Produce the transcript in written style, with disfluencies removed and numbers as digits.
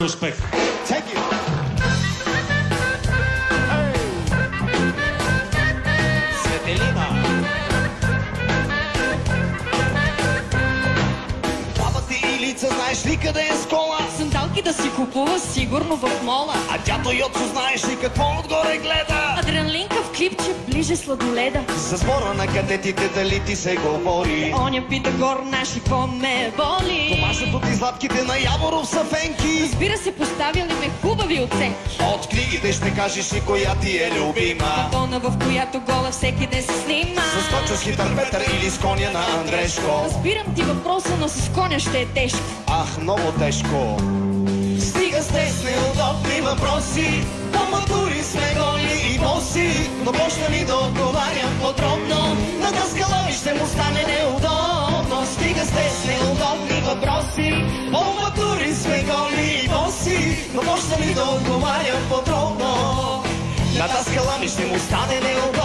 Успех! Светелина! Баба ти Илица, знаеш ли къде е скола? Сандалки да си купува сигурно в мола. А дядо Йоцо, знаеш ли какво отгоре гледа? Адреналинка в клипче, ближе сладоледа. За сбора на кадетите дали ти се говори? Оня пита гор наши, какво ме боли. Домашното ти златките на Яворов са фенки. Разбира се, поставяли ме хубави оценки. От книгите ще кажеш и коя ти е любима. Тона, в която гола всеки ден се снима. С точа с хитър Петър или с коня на Андрешко. Разбирам ти въпроса, но с коня ще е тежко. Ах, много тежко. Стига сте с неудобни въпроси. По матури сме голи и боси. Но почна ми да отговарям подробно. На даскала ми ще му стане неудобно. Стига сте с неудобни въпроси. По матури сме голи и боси. Но почна ми да отговарям подробно. На даскала ми ще му стане неудобно.